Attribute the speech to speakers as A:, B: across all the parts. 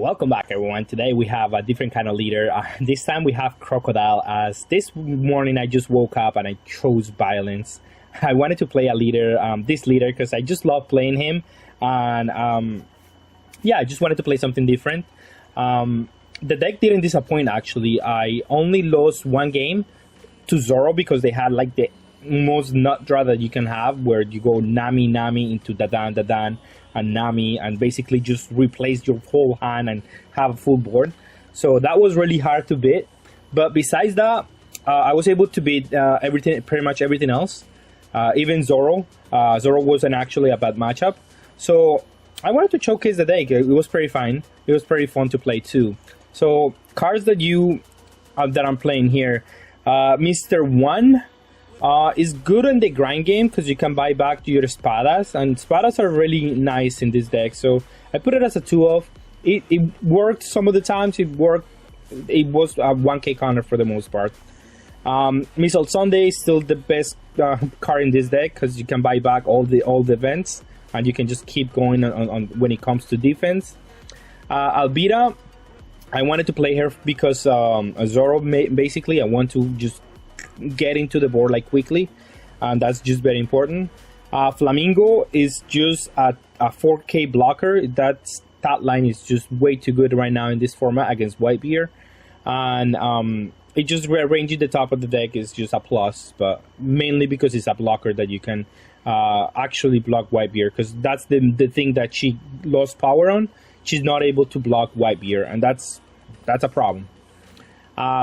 A: Welcome back, everyone. Today we have a different kind of leader. This time we have Crocodile, as this morning I just woke up and I chose violence. I wanted to play a leader, this leader, because I just love playing him. And yeah, I just wanted to play something different. The deck didn't disappoint, actually. I only lost one game to Zoro because they had like the most nut draw that you can have, where you go Nami into Dadan and Nami, and basically just replace your whole hand and have a full board. So that was really hard to beat. But besides that, I was able to beat everything, pretty much everything else. Even Zoro. Zoro wasn't actually a bad matchup. So I wanted to showcase the deck. It was pretty fine. It was pretty fun to play too. So cards that that I'm playing here. Mr. 1 is good in the grind game because you can buy back your espadas, and espadas are really nice in this deck. So I put it as a 2-off. It worked some of the times. It worked. It was a 1k counter for the most part. Missile Sunday is still the best card in this deck because you can buy back all the events, and you can just keep going on when it comes to defense. Albita, I wanted to play her because Zoro, basically I want to just get into the board like quickly, and that's just very important. Flamingo is just a 4k blocker. That stat line is just way too good right now in this format against Whitebeard, and it just rearranging the top of the deck is just a plus, but mainly because it's a blocker that you can actually block Whitebeard, because that's the thing that she lost power on. She's not able to block Whitebeard, and that's a problem.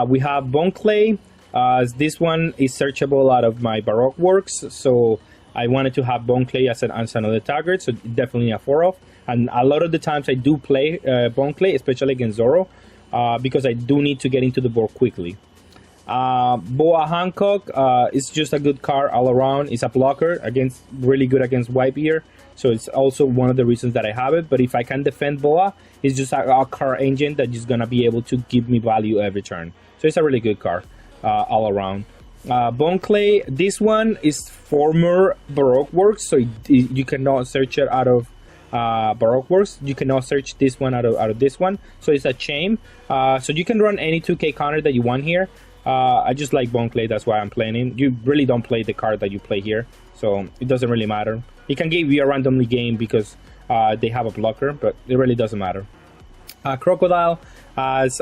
A: We have Bone Clay. This one is searchable out of my Baroque works, so I wanted to have Bone Clay as another target, so definitely a 4-off. And a lot of the times I do play Bone Clay, especially against Zoro, because I do need to get into the board quickly. Boa Hancock is just a good card all around. It's a blocker, really good against Whitebeard, so it's also one of the reasons that I have it. But if I can defend Boa, it's just a card engine that is going to be able to give me value every turn. So it's a really good card. All around. Bone Clay, this one is former Baroque works, so you cannot search it out of Baroque works. You cannot search this one out of this one, so it's a chain. So you can run any 2k counter that you want here. I just like Bone Clay, that's why I'm playing it. You really don't play the card that you play here, so it doesn't really matter. It can give you a randomly game because they have a blocker, but it really doesn't matter. Crocodile has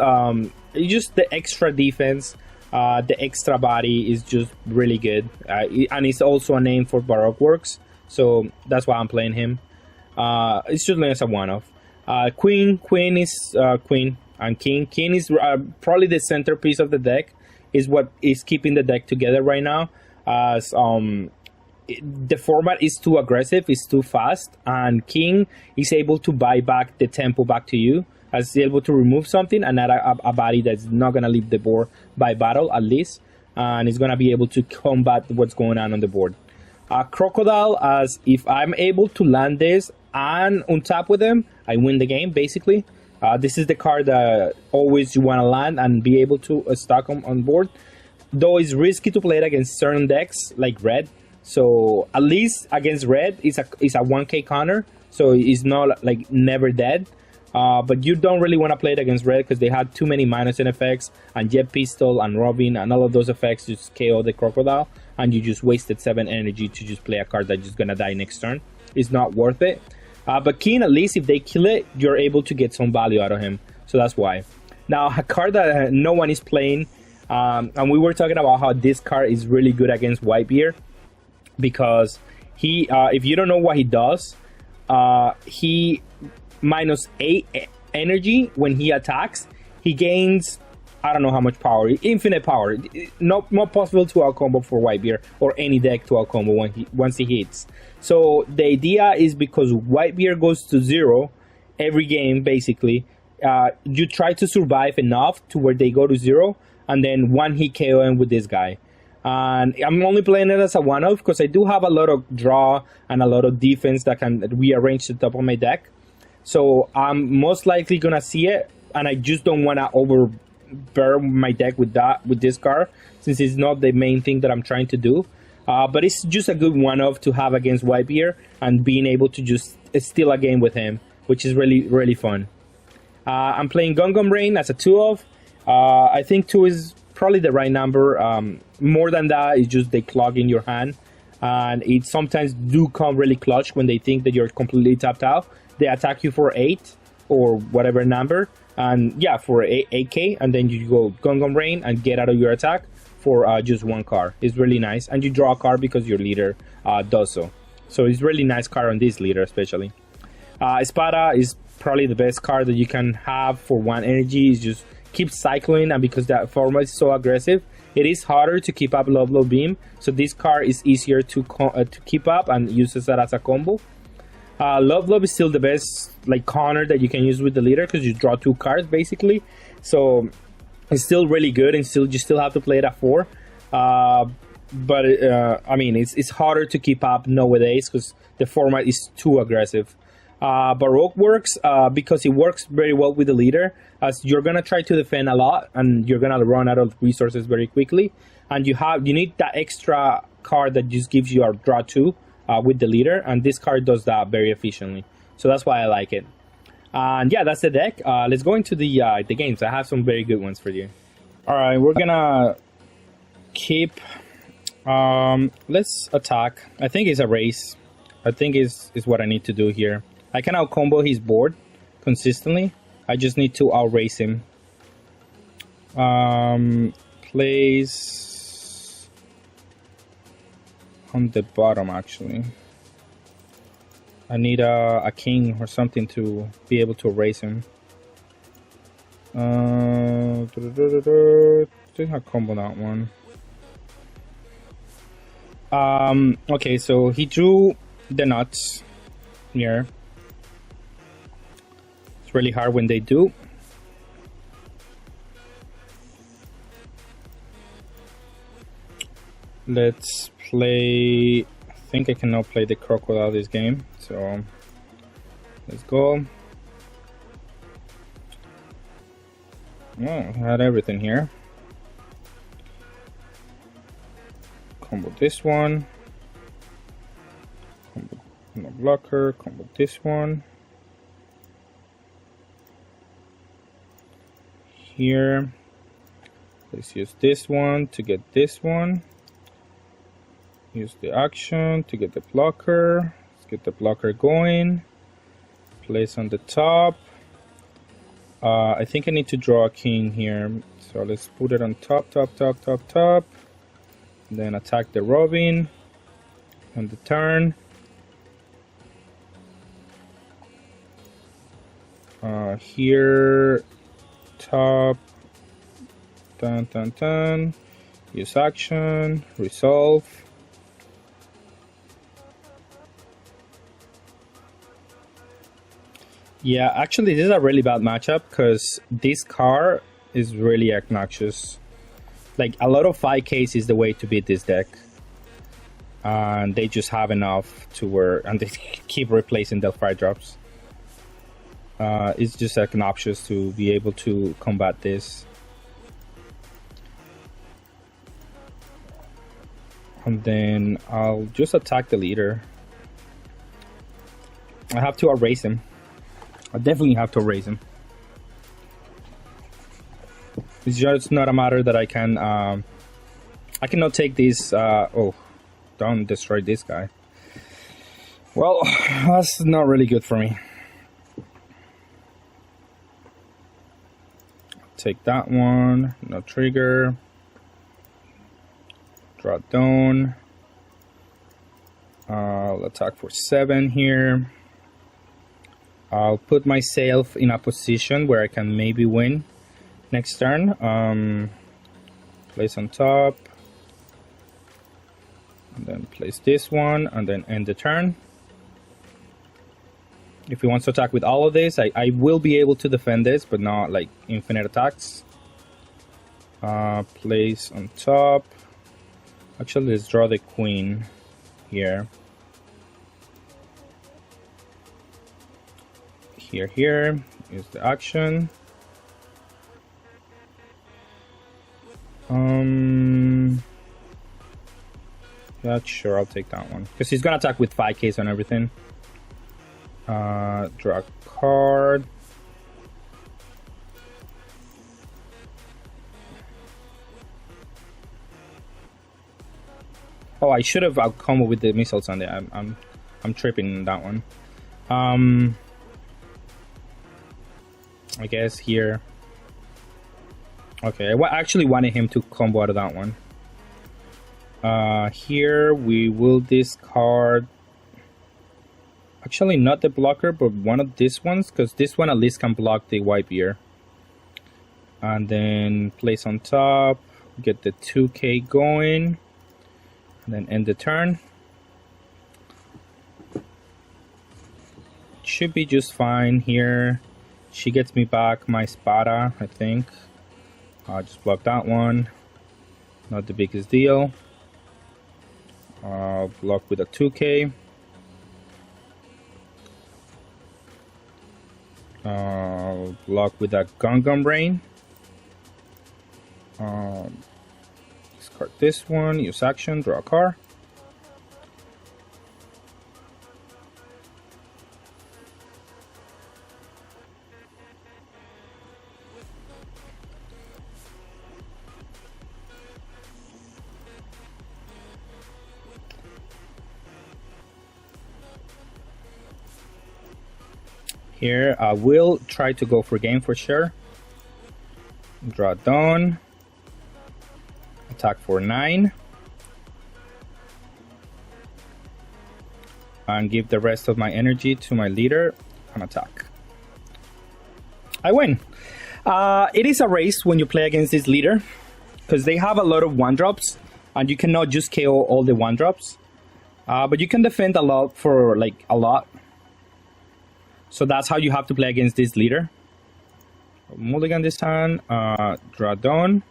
A: just the extra defense. The extra body is just really good, and it's also a name for Baroque works, so that's why I'm playing him. It's just as a one-off. Queen is Queen, and King is probably the centerpiece of the deck. Is what is keeping the deck together right now. As the format is too aggressive, it's too fast, and King is able to buy back the tempo back to you. As able to remove something and add a body that's not going to leave the board by battle, at least, and is going to be able to combat what's going on the board. Crocodile, as if I'm able to land this and untap with him, I win the game, basically. This is the card that always you want to land and be able to stack on board. Though it's risky to play it against certain decks, like Red. So, at least against Red, it's a 1k counter, so it's not like never dead. But you don't really want to play it against Red because they had too many -N effects, and Jet Pistol and Robin and all of those effects just KO the Crocodile, and you just wasted 7 energy to just play a card that's just gonna die next turn. It's not worth it. But King, at least if they kill it, you're able to get some value out of him, so that's why. Now, a card that no one is playing, and we were talking about how this card is really good against Whitebeard, because he, if you don't know what he does, he -8 energy when he attacks. He gains, I don't know how much power, infinite power. Not possible to outcombo for Whitebeard or any deck to outcombo once he hits. So the idea is, because Whitebeard goes to 0 every game, basically, you try to survive enough to where they go to 0, and then one hit KO him with this guy. And I'm only playing it as a one-off because I do have a lot of draw and a lot of defense that can rearrange the top of my deck. So I'm most likely gonna see it, and I just don't want to overburn my deck with this card, since it's not the main thing that I'm trying to do. But it's just a good one-off to have against Whitebeard, and being able to just steal a game with him, which is really, really fun. I'm playing Gungam Rain as a 2-of. I think 2 is probably the right number. More than that, it's just they clog in your hand. And it sometimes do come really clutch when they think that you're completely tapped out. They attack you for 8 or whatever number. And yeah, for 8k. And then you go Gungam Rain and get out of your attack for just 1 card. It's really nice. And you draw a card because your leader does so. So it's really nice card on this leader especially. Espada is probably the best card that you can have for 1 energy. It's just keep cycling, and because that format is so aggressive, it is harder to keep up Love Love Beam. So this card is easier to keep up and uses that as a combo. Love Love is still the best like counter that you can use with the leader because you draw 2 cards basically. So it's still really good, and you still have to play it at 4. But I mean, it's harder to keep up nowadays because the format is too aggressive. Baroque works because it works very well with the leader, as you're gonna try to defend a lot and you're gonna run out of resources very quickly, and you need that extra card that just gives you a draw 2 with the leader, and this card does that very efficiently. So that's why I like it. And yeah, that's the deck. Let's go into the games. I have some very good ones for you. All right, we're gonna keep. Let's attack. I think it's a race. I think is what I need to do here. I can out combo his board consistently. I just need to outrace him. Plays on the bottom actually. I need a king or something to be able to erase him. I think I combo that one. Okay, so he drew the nuts here. It's really hard when they do. Let's play. I think I can now play the Crocodile this game. So let's go. Oh, I had everything here. Combo this one. Combo no blocker. Combo this one. Here. Let's use this one to get this one. Use the action to get the blocker. Let's get the blocker going. Place on the top. I think I need to draw a king here. So let's put it on top. Then attack the Robin on the turn. Here, top. Dun. Use action. Resolve. Yeah, actually this is a really bad matchup because this card is really obnoxious. Like a lot of 5Ks is the way to beat this deck. And they just have enough to where, and they keep replacing the 5-drops. It's just obnoxious to be able to combat this. And then I'll just attack the leader. I have to erase him. I definitely have to erase him. It's just not a matter that I can. I cannot take this. Oh, don't destroy this guy. Well, that's not really good for me. Take that one. No trigger. Draw down. I'll attack for 7 here. I'll put myself in a position where I can maybe win next turn. Place on top. And then place this one and then end the turn. If he wants to attack with all of this, I will be able to defend this, but not like infinite attacks. Place on top. Actually, let's draw the queen here. Here is the action. Yeah, sure, I'll take that one because he's gonna attack with 5Ks on everything. Draw a card. Oh, I should have combo with the missiles on there. I'm tripping on that one. I guess here. Okay, I actually wanted him to combo out of that one. Here we will discard. Actually, not the blocker, but one of these ones, because this one at least can block the white beer. And then place on top, get the 2K going, and then end the turn. Should be just fine here. She gets me back my Spada, I think. I'll just block that one. Not the biggest deal. I'll block with a 2K. Block with a Gun Brain. Discard this one, use action, draw a card. Here, I will try to go for game for sure. Draw down. Attack for 9. And give the rest of my energy to my leader and attack. I win. It is a race when you play against this leader, because they have a lot of 1-drops, and you cannot just KO all the 1-drops. But you can defend a lot for like a lot. So that's how you have to play against this leader. Mulligan this time, draw down,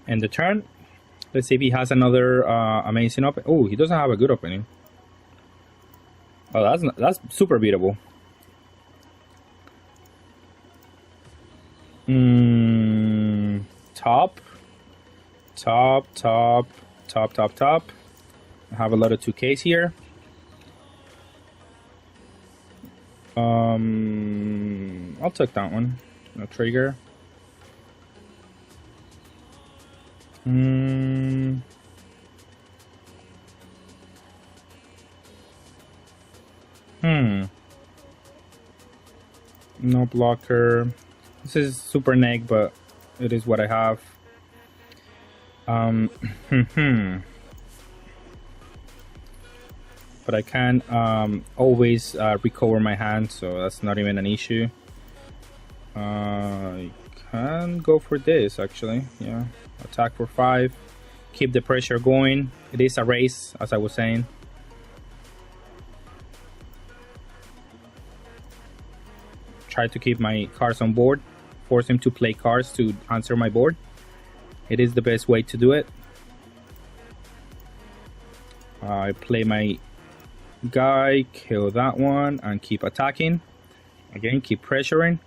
A: end the turn. Let's see if he has another amazing opening. Oh, he doesn't have a good opening. Oh, that's super beatable. Top. I have a lot of 2Ks here. I'll take that one. No trigger. No blocker. This is super neg, but it is what I have. But I can always recover my hand, so that's not even an issue. I can go for this actually, yeah. Attack for 5, keep the pressure going. It is a race, as I was saying. Try to keep my cards on board, force him to play cards to answer my board. It is the best way to do it. I play my guy, kill that one, and keep attacking. Again, keep pressuring.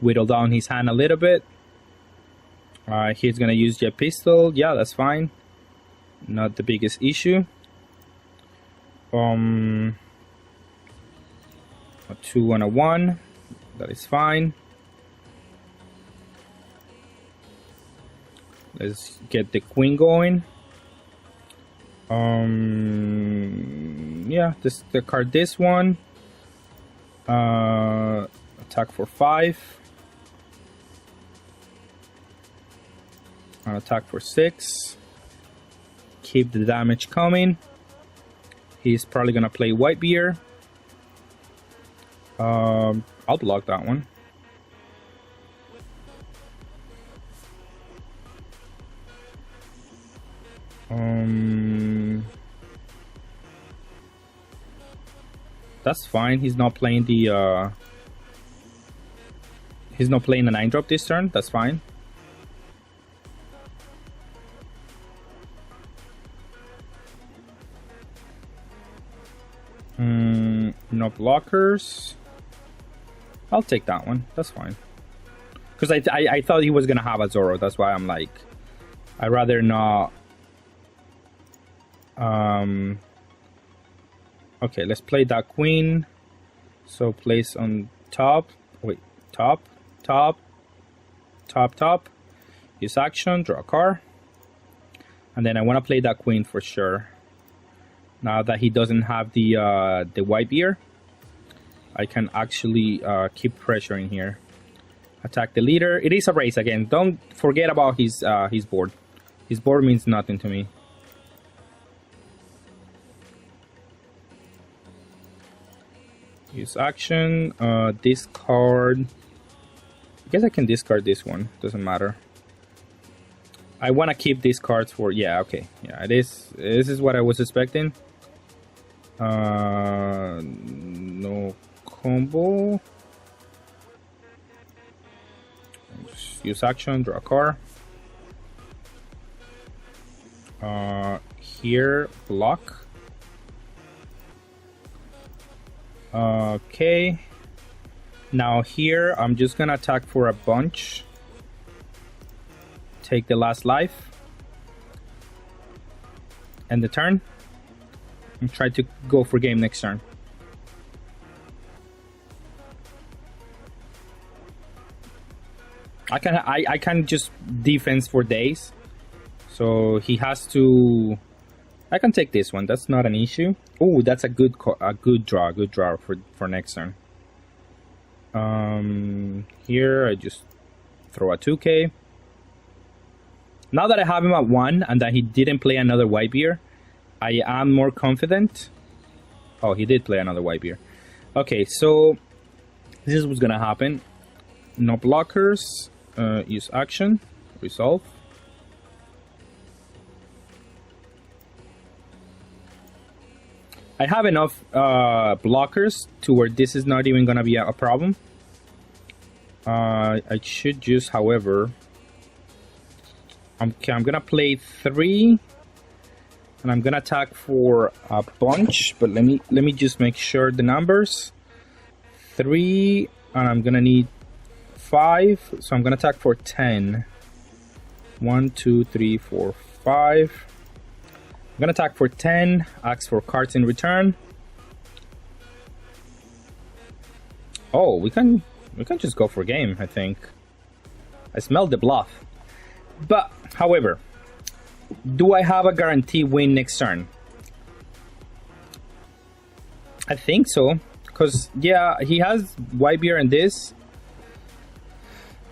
A: Whittle down his hand a little bit. He's gonna use jet pistol. Yeah, that's fine. Not the biggest issue. A 2 and a 1. That is fine. Let's get the queen going. Yeah, discard this one. Attack for 5. And attack for 6. Keep the damage coming. He's probably gonna play white beer. I'll block that one. That's fine. He's not playing the he's not playing a 9-drop this turn. That's fine. No blockers. I'll take that one. That's fine. Because I thought he was gonna have a Zoro. That's why I'm like, I'd rather not. Okay, let's play that queen. So place on top. Wait, top. Use action, draw a card. And then I want to play that queen for sure. Now that he doesn't have the white beer, I can actually keep pressuring here. Attack the leader. It is a race again. Don't forget about his board. His board means nothing to me. Use action. Discard. I guess I can discard this one. Doesn't matter. I want to keep these cards for... Yeah, okay. Yeah, it is. This is what I was expecting. No combo. Just use action, draw a card. Here, block. Okay. Now here, I'm just gonna attack for a bunch. Take the last life. End the turn. And try to go for game next turn. I can just defense for days. So he has to... I can take this one. That's not an issue. Oh, that's a good draw for next turn. Here I just throw a 2k. Now that I have him at 1 and that he didn't play another white beer, I am more confident. Oh, he did play another white beer. Okay, so this is what's gonna happen. No blockers. Use action. Resolve. I have enough blockers to where this is not even gonna be a problem. I should just, however, I'm gonna play 3, and I'm gonna attack for a bunch. But let me just make sure the numbers. 3, and I'm gonna need 5, so I'm gonna attack for 10. 1, 2, 3, 4, 5. I'm gonna attack for 10, ask for cards in return. Oh, we can just go for game, I think. I smell the bluff. But, however, do I have a guarantee win next turn? I think so. Because, yeah, he has white beer and this.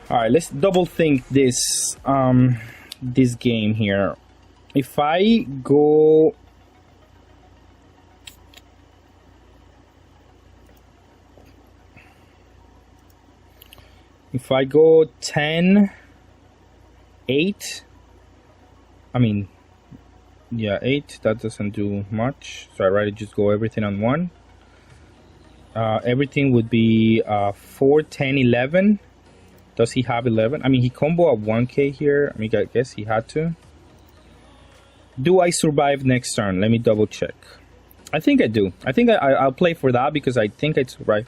A: Alright, let's double think this this game here. If I go... If I go 10, 8, I mean, yeah, 8, that doesn't do much. So I'd rather just go everything on 1. Everything would be 4, 10, 11. Does he have 11? I mean, he combo a 1k here. I mean, I guess he had to. Do I survive next turn? Let me double check. I think I do. I think I'll play for that because I think I'd survive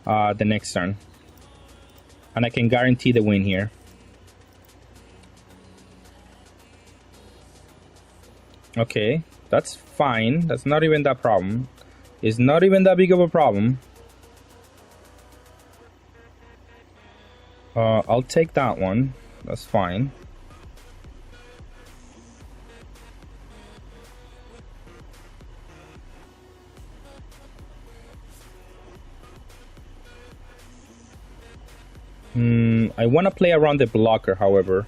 A: the next turn. And I can guarantee the win here. Okay, that's fine. That's not even that problem. It's not even that big of a problem. I'll take that one. That's fine. I want to play around the blocker, however.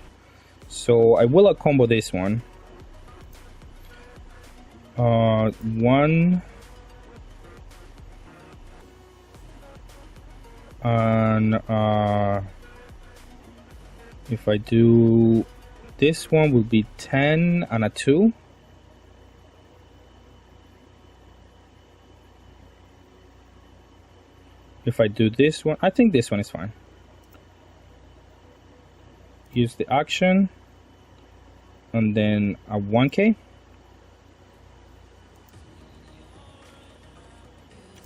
A: So I will combo this one. 1 and if I do this one will be 10 and a 2. If I do this one, I think this one is fine. Use the action and then a 1k.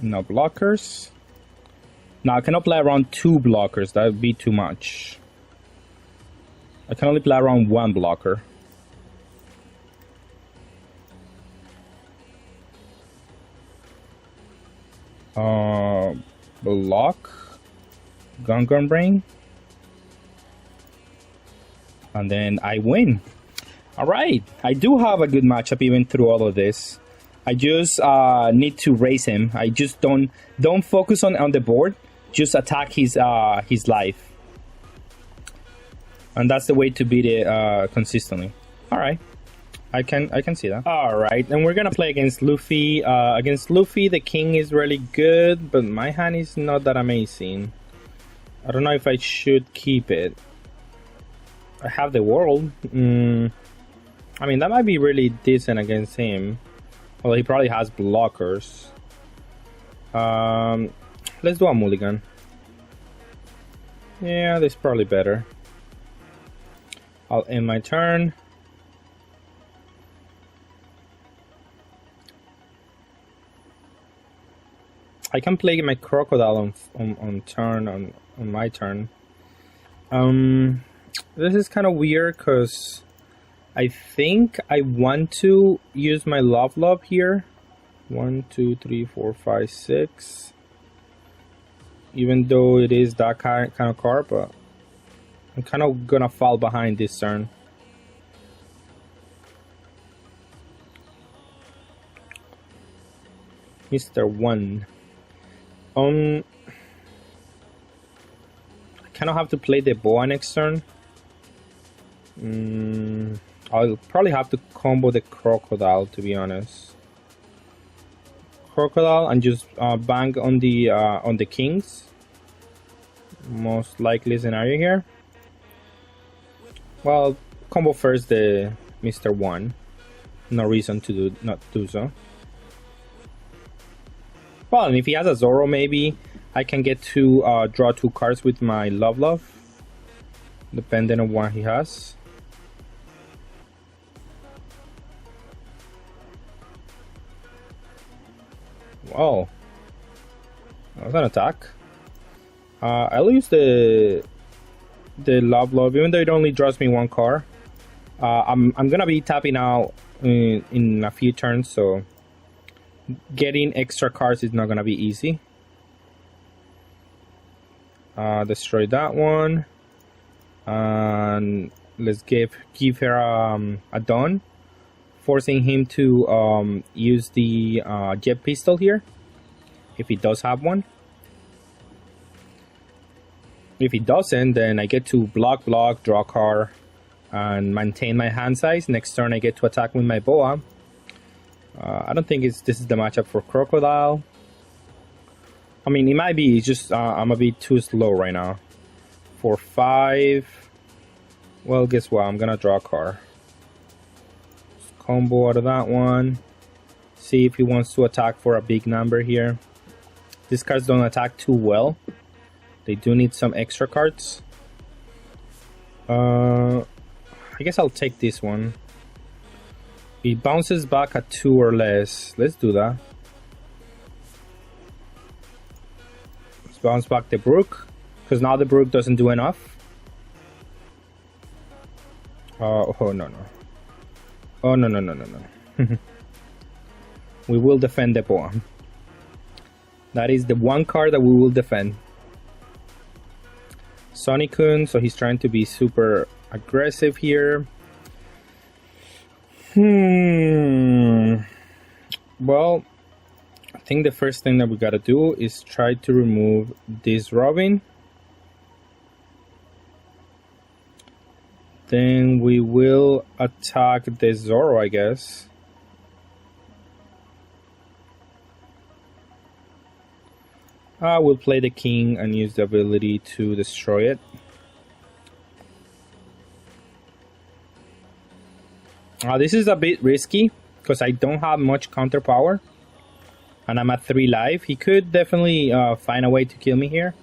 A: No blockers. Now I cannot play around 2 blockers, that would be too much. I can only play around 1 blocker. Block Gun Brain. And then I win. Alright, I do have a good matchup even through all of this. I just need to raise him. I just don't focus on the board. Just attack his life. And that's the way to beat it consistently. Alright. I can see that. Alright, and we're gonna play against Luffy. Against Luffy, the king is really good, but my hand is not that amazing. I don't know if I should keep it. I have the world. I mean, that might be really decent against him. Well, he probably has blockers. Let's do a mulligan. Yeah, this is probably better. I'll end my turn. I can play my Crocodile on my turn. This is kind of weird because I think I want to use my love here. 1, 2, 3, 4, 5, 6. Even though it is that kind of card, but I'm kind of gonna fall behind this turn. Mr. 1. I kind of have to play the boa next turn. I'll probably have to combo the Crocodile, to be honest. Crocodile and just bang on the kings. Most likely scenario here. Well, combo first the Mr. 1. No reason to not do so. Well, and if he has a Zoro, maybe I can get to draw 2 cards with my love, depending on what he has. Wow, that was an attack. I'll use the love, even though it only draws me 1 card. I'm gonna be tapping out in a few turns, so getting extra cards is not gonna be easy. Destroy that one, and let's give her a Dawn, forcing him to use the jet pistol here, if he does have one. If he doesn't, then I get to block, draw a card, and maintain my hand size. Next turn I get to attack with my boa. I don't think this is the matchup for Crocodile. I mean, it might be, it's just I'm a bit too slow right now. 4, 5. Well, guess what? I'm gonna draw a card. Just combo out of that one. See if he wants to attack for a big number here. These cards don't attack too well. They do need some extra cards. I guess I'll take this one. He bounces back at 2 or less. Let's do that. Let's bounce back the Brook, because now the Brook doesn't do enough. Oh no. Oh no. We will defend the boa. That is the 1 card that we will defend. Sonny-kun, so he's trying to be super aggressive here. Well, I think the first thing that we gotta do is try to remove this Robin. Then we will attack the Zoro, I guess. I will play the king and use the ability to destroy it. This is a bit risky because I don't have much counter power and I'm at 3 life. He could definitely find a way to kill me here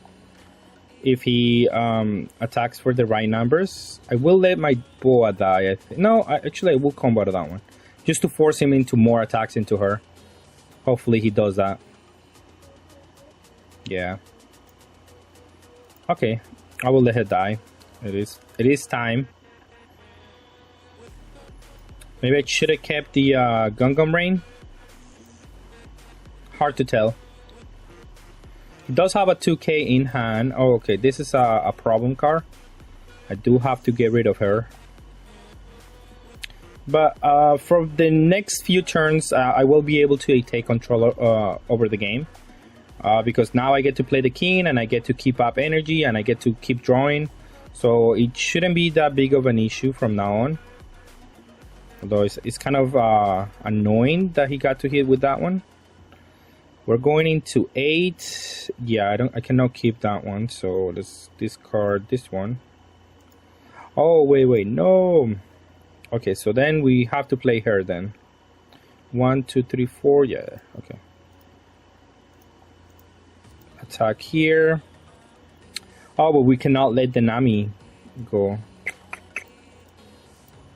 A: if he attacks for the right numbers. I will let my boa die, I think. No, actually I will combo to that one just to force him into more attacks into her. Hopefully he does that. Yeah. Okay, I will let her die. It is time. Maybe I should have kept the Gungam Rain. Hard to tell. He does have a 2k in hand. Oh, okay, this is a problem card. I do have to get rid of her. But for the next few turns, I will be able to take control over the game. Because now I get to play the king and I get to keep up energy and I get to keep drawing. So it shouldn't be that big of an issue from now on. Although it's kind of annoying that he got to hit with that one. We're going into 8. Yeah, I cannot keep that one. So let's discard this one. Oh, wait, no. Okay, so then we have to play her then. 1, 2, 3, 4. Yeah, okay. Attack here. Oh, but we cannot let the Nami go.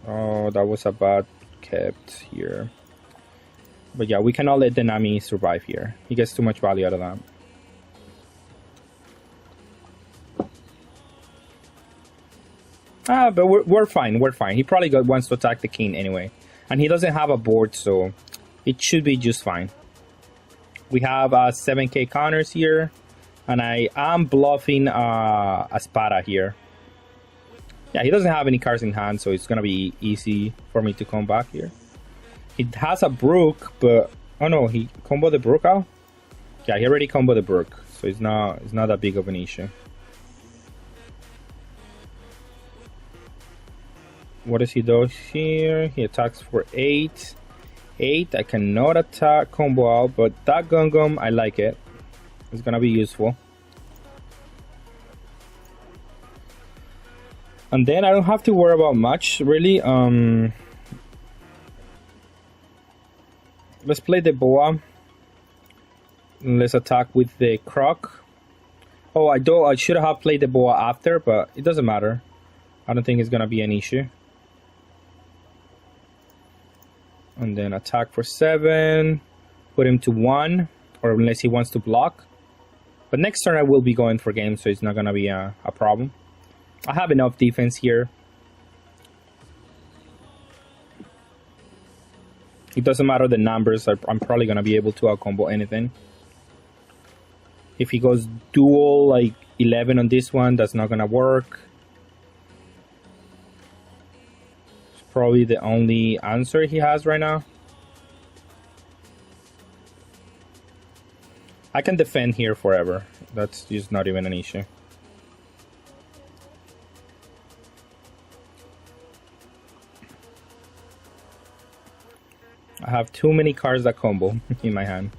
A: Oh, that was a bad kept here. But yeah, we cannot let the Nami survive here. He gets too much value out of that. But we're fine. We're fine. He probably wants to attack the king anyway. And he doesn't have a board, so it should be just fine. We have 7k counters here. And I am bluffing a Espada here. Yeah, he doesn't have any cards in hand, so it's going to be easy for me to come back here. He has a Brook, but... Oh no, he comboed the Brook out? Yeah, he already comboed the Brook, so it's not that big of an issue. What does he do here? He attacks for 8. 8, I cannot attack combo out, but that Gum I like it. It's gonna be useful. And then I don't have to worry about much, really. Let's play the Boa. And let's attack with the Croc. Oh, I should have played the Boa after, but it doesn't matter. I don't think it's gonna be an issue. And then attack for 7. Put him to 1, or unless he wants to block. But next turn I will be going for game, so it's not gonna be a problem. I have enough defense here. It doesn't matter the numbers, I'm probably gonna be able to out-combo anything. If he goes dual, like 11 on this one, that's not gonna work. It's probably the only answer he has right now. I can defend here forever. That's just not even an issue. I have too many cards that combo in my hand.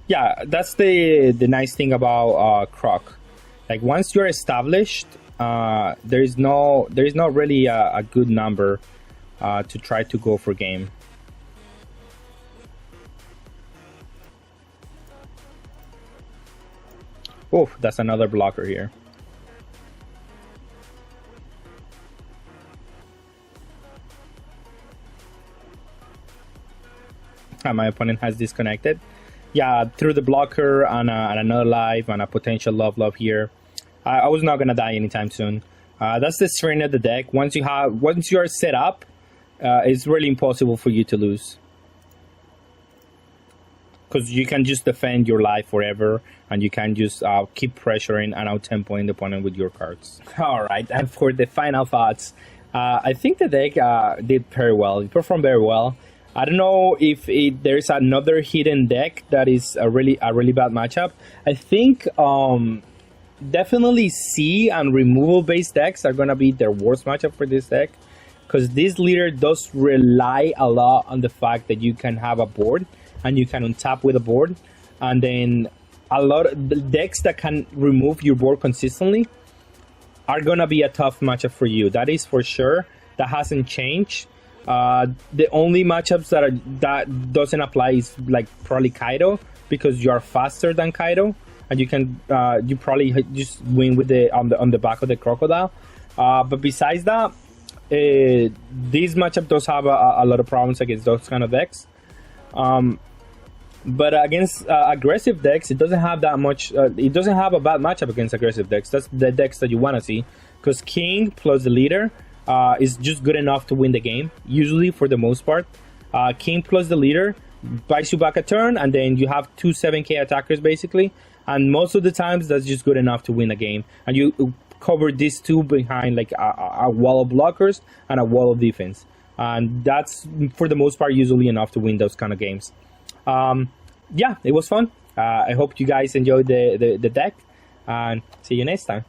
A: Yeah, that's the nice thing about Croc. Like once you're established, there is not really a good number to try to go for game. Oh, that's another blocker here. My opponent has disconnected. Yeah, through the blocker and another life and a potential love here. I was not gonna die anytime soon. That's the strength of the deck. Once you are set up, it's really impossible for you to lose. Because you can just defend your life forever, and you can just keep pressuring and out-tempoing the opponent with your cards. Alright, and for the final thoughts, I think the deck did very well. It performed very well. I don't know if there's another hidden deck that is a really bad matchup. I think definitely C and removal based decks are gonna be their worst matchup for this deck, because this leader does rely a lot on the fact that you can have a board and you can untap with a board, and then a lot of the decks that can remove your board consistently are gonna be a tough matchup for you. That is for sure. That hasn't changed. The only matchups that doesn't apply is like probably Kaido, because you are faster than Kaido, and you can you probably just win with on the back of the Crocodile. But besides that, this matchup does have a lot of problems against those kind of decks. But against aggressive decks, it doesn't have that much. It doesn't have a bad matchup against aggressive decks. That's the decks that you want to see, because King plus the leader is just good enough to win the game, usually for the most part. King plus the leader buys you back a turn, and then you have 2 7k attackers basically, and most of the times that's just good enough to win a game. And you cover these two behind like a wall of blockers and a wall of defense, and that's for the most part usually enough to win those kind of games. Yeah, it was fun. I hope you guys enjoyed the deck, and see you next time.